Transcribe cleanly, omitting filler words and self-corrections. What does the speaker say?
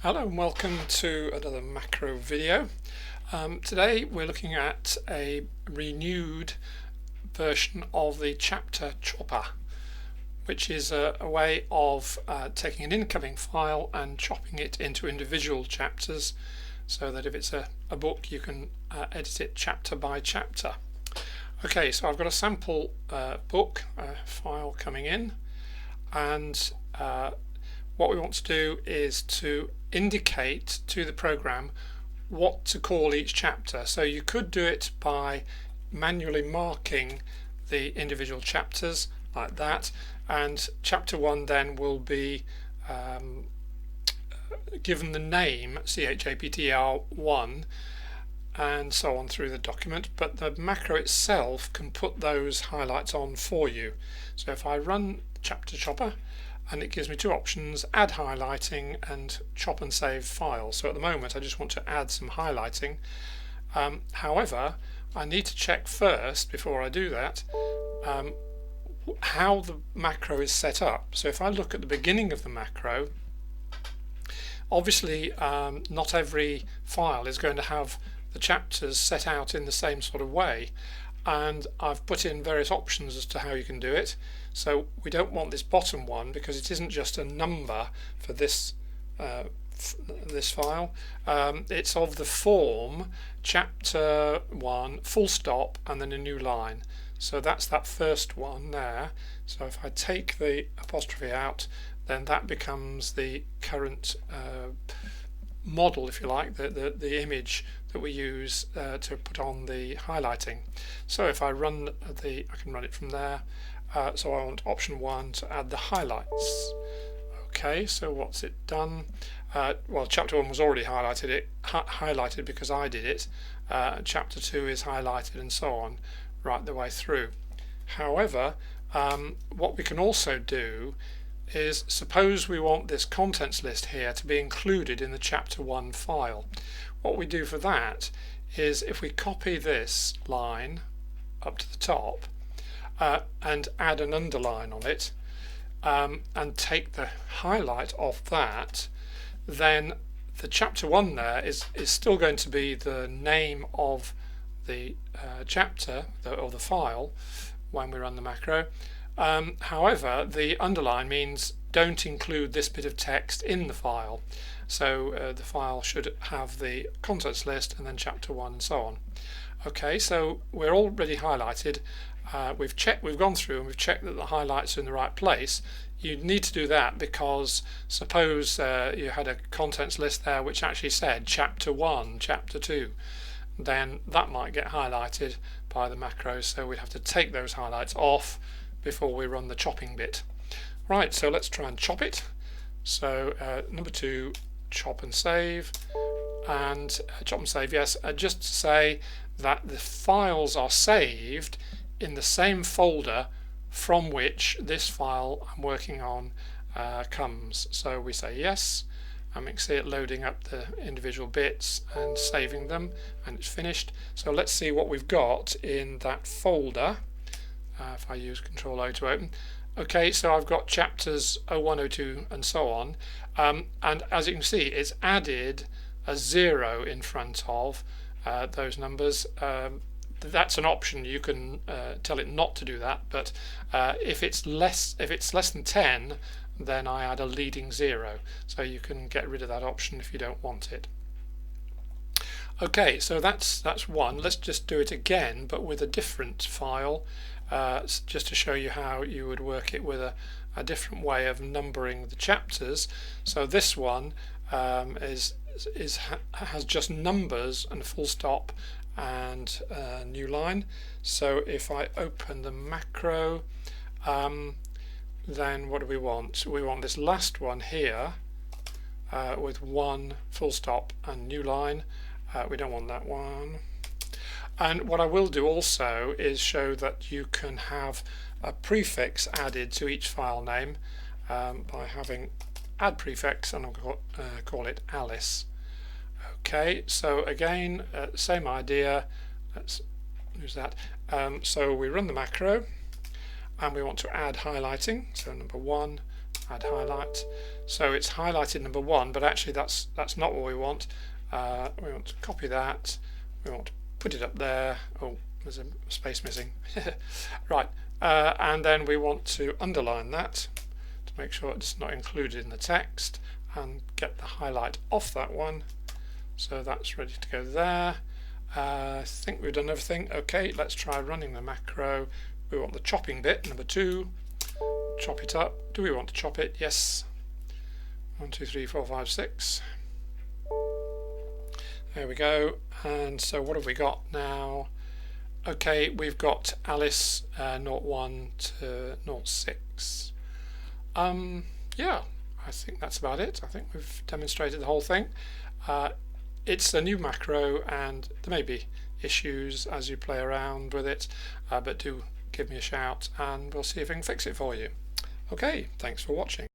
Hello and welcome to another macro video. Today we're looking at a renewed version of the ChapterChopper, which is a way of taking an incoming file and chopping it into individual chapters, so that if it's a book you can edit it chapter by chapter. Okay, so I've got a sample book file coming in, and what we want to do is to indicate to the program what to call each chapter. So you could do it by manually marking the individual chapters like that, and chapter 1 then will be given the name CHAPTR1 and so on through the document, but the macro itself can put those highlights on for you. So if I run ChapterChopper, and it gives me two options: add highlighting and chop and save files. So at the moment I just want to add some highlighting. However, I need to check first before I do that how the macro is set up. So if I look at the beginning of the macro, obviously not every file is going to have the chapters set out in the same sort of way, and I've put in various options as to how you can do it. So we don't want this bottom one because it isn't just a number for this this file. It's of the form chapter 1 full stop and then a new line. So that's that first one there. So if I take the apostrophe out, then that becomes the current model, if you like, the image that we use to put on the highlighting. So if I run I can run it from there. So I want option 1 to add the highlights. Okay, so what's it done? Well, chapter 1 was already highlighted because I did it. Chapter 2 is highlighted, and so on right the way through. However, what we can also do is, suppose we want this contents list here to be included in the chapter 1 file. What we do for that is, if we copy this line up to the top and add an underline on it, and take the highlight off that, then the chapter 1 there is still going to be the name of the chapter or the file when we run the macro. However, the underline means don't include this bit of text in the file. So the file should have the contents list and then chapter 1 and so on. Okay, so we're already highlighted. We've gone through and we've checked that the highlights are in the right place. You need to do that because suppose you had a contents list there which actually said chapter 1, chapter 2, then that might get highlighted by the macros, so we'd have to take those highlights off before we run the chopping bit. Right, so let's try and chop it. So number 2, chop and save, and chop and save, yes, just to say that the files are saved in the same folder from which this file I'm working on comes. So we say yes, and we can see it loading up the individual bits and saving them, and it's finished. So let's see what we've got in that folder. If I use Control O to open. Okay, so I've got chapters 01, 02 and so on, and as you can see it's added a 0 in front of those numbers. That's an option. You can tell it not to do that, but if it's less than 10, then I add a leading 0. So you can get rid of that option if you don't want it. Okay, so that's one. Let's just do it again, but with a different file, just to show you how you would work it with a different way of numbering the chapters. So this one has just numbers and full stop and a new line. So if I open the macro, then what do we want? We want this last one here with 1 full stop and new line. We don't want that one. And what I will do also is show that you can have a prefix added to each file name by having add prefix, and I'll call it Alice. Okay, so again, same idea. Let's use that. So we run the macro and we want to add highlighting. So number 1, add highlight. So it's highlighted number 1, but actually that's not what we want. We want to copy that. We want to put it up there. Oh, there's a space missing. Right, and then we want to underline that to make sure it's not included in the text, and get the highlight off that one. So that's ready to go there. I think we've done everything. Okay, let's try running the macro. We want the chopping bit, number 2. Chop it up. Do we want to chop it? Yes. 1, 2, 3, 4, 5, 6. There we go. And so what have we got now? Okay, we've got Alice 01 to 06. Yeah, I think that's about it. I think we've demonstrated the whole thing. It's a new macro, and there may be issues as you play around with it, but do give me a shout and we'll see if we can fix it for you. Okay, thanks for watching.